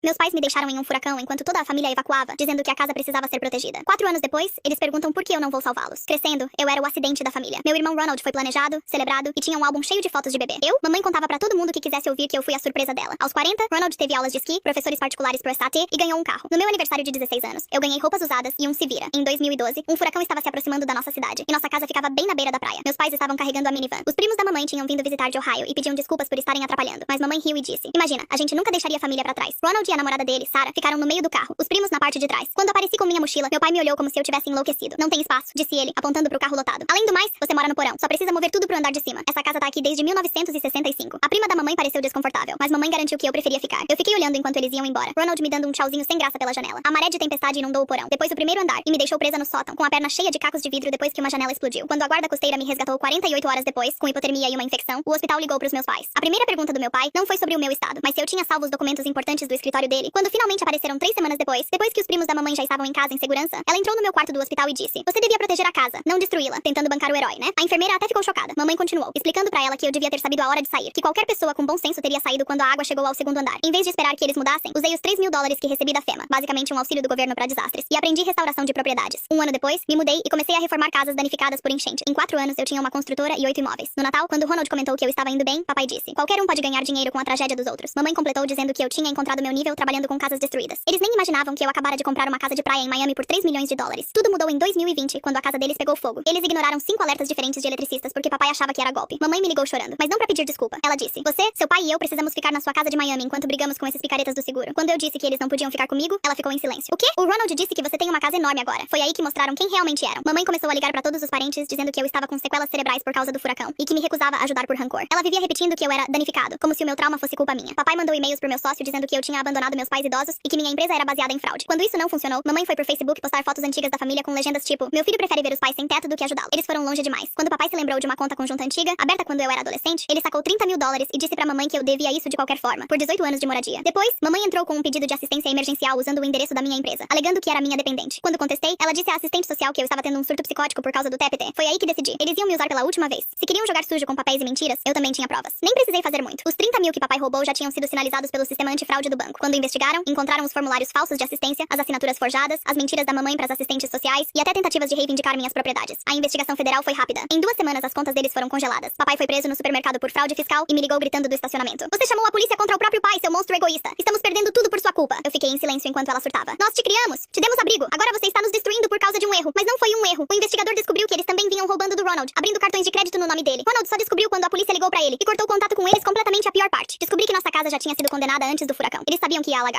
Meus pais me deixaram em um furacão enquanto toda a família evacuava, dizendo que a casa precisava ser protegida. 4 anos depois, eles perguntam por que eu não vou salvá-los. Crescendo, eu era o acidente da família. Meu irmão Ronald foi planejado, celebrado e tinha um álbum cheio de fotos de bebê. Mamãe contava pra todo mundo que quisesse ouvir que eu fui a surpresa dela. Aos 40, Ronald teve aulas de esqui, professores particulares pro SAT e ganhou um carro. No meu aniversário de 16 anos, eu ganhei roupas usadas e um se vira. Em 2012, um furacão estava se aproximando da nossa cidade e nossa casa ficava bem na beira da praia. Meus pais estavam carregando a minivan. Os primos da mamãe tinham vindo visitar de Ohio e pediam desculpas por estarem atrapalhando, mas mamãe riu e disse: "Imagina, a gente nunca deixaria a família pra trás." Ronald e a namorada dele, Sarah, ficaram no meio do carro, os primos na parte de trás. Quando apareci com minha mochila, meu pai me olhou como se eu tivesse enlouquecido. "Não tem espaço", disse ele, apontando pro carro lotado. "Além do mais, você mora no porão, só precisa mover tudo pro andar de cima. Essa casa tá aqui desde 1965. A prima da mamãe pareceu desconfortável, mas mamãe garantiu que eu preferia ficar. Eu fiquei olhando enquanto eles iam embora, Ronald me dando um tchauzinho sem graça pela janela. A maré de tempestade inundou o porão, depois o primeiro andar, e me deixou presa no sótão, com a perna cheia de cacos de vidro depois que uma janela explodiu. Quando a guarda costeira me resgatou 48 horas depois, com hipotermia e uma infecção, o hospital ligou pros meus pais. A primeira pergunta do meu pai não foi sobre o meu estado, mas se eu tinha salvo os documentos importantes do escritório dele. Quando finalmente apareceram 3 semanas depois que os primos da mamãe já estavam em casa em segurança, ela entrou no meu quarto do hospital e disse: "Você devia proteger a casa, não destruí-la", tentando bancar o herói, né? A enfermeira até ficou chocada. Mamãe continuou, explicando pra ela que eu devia ter sabido a hora de sair, que qualquer pessoa com bom senso teria saído quando a água chegou ao segundo andar. Em vez de esperar que eles mudassem, usei os $3.000 que recebi da FEMA, basicamente um auxílio do governo pra desastres, e aprendi restauração de propriedades. Um ano depois, me mudei e comecei a reformar casas danificadas por enchente. Em 4 anos, eu tinha uma construtora e 8 imóveis. No Natal, quando Ronald comentou que eu estava indo bem, papai disse: "Qualquer um pode ganhar dinheiro com a tragédia dos outros." Mamãe completou dizendo que eu tinha encontrado meu nível trabalhando com casas destruídas. Eles nem imaginavam que eu acabara de comprar uma casa de praia em Miami por $3 milhões. Tudo mudou em 2020, quando a casa deles pegou fogo. Eles ignoraram 5 alertas diferentes de eletricistas porque papai achava que era golpe. Mamãe me ligou chorando, mas não pra pedir desculpa. Ela disse: "Você, seu pai e eu precisamos ficar na sua casa de Miami enquanto brigamos com esses picaretas do seguro." Quando eu disse que eles não podiam ficar comigo, ela ficou em silêncio. "O quê? O Ronald disse que você tem uma casa enorme agora." Foi aí que mostraram quem realmente eram. Mamãe começou a ligar pra todos os parentes, dizendo que eu estava com sequelas cerebrais por causa do furacão e que me recusava a ajudar por rancor. Ela vivia repetindo que eu era danificado, como se o meu trauma fosse culpa minha. Papai mandou e-mails pro meu sócio dizendo que eu tinha abandonado meus pais idosos e que minha empresa era baseada em fraude. Quando isso não funcionou, mamãe foi pro Facebook postar fotos antigas da família com legendas tipo: "Meu filho prefere ver os pais sem teto do que ajudá-lo." Eles foram longe demais. Quando papai se lembrou de uma conta conjunta antiga, aberta quando eu era adolescente, ele sacou $30.000 e disse pra mamãe que eu devia isso de qualquer forma, por 18 anos de moradia. Depois, mamãe entrou com um pedido de assistência emergencial usando o endereço da minha empresa, alegando que era minha dependente. Quando contestei, ela disse à assistente social que eu estava tendo um surto psicótico por causa do TPT. Foi aí que decidi. Eles iam me usar pela última vez. Se queriam jogar sujo com papéis e mentiras, eu também tinha provas. Nem precisei fazer muito. Os 30 mil que papai roubou já tinham sido sinalizados pelo sistema antifraude do banco. Quando investigaram, encontraram os formulários falsos de assistência, as assinaturas forjadas, as mentiras da mamãe pras assistentes sociais e até tentativas de reivindicar minhas propriedades. A investigação federal foi rápida. Em 2 semanas, as contas deles foram congeladas. Papai foi preso no supermercado por fraude fiscal e me ligou gritando do estacionamento: "Você chamou a polícia contra o próprio pai, seu monstro egoísta. Estamos perdendo tudo por sua culpa." Eu fiquei em silêncio enquanto ela surtava: "Nós te criamos, te demos abrigo. Agora você está nos destruindo por causa de um erro." Mas não foi um erro. O investigador descobriu que eles também vinham roubando do Ronald, abrindo cartões de crédito no nome dele. Ronald só descobriu quando a polícia ligou pra ele e cortou contato com eles completamente a pior parte. Descobri que nossa casa já tinha sido condenada antes do furacão. Eles sabiam que ia alagar.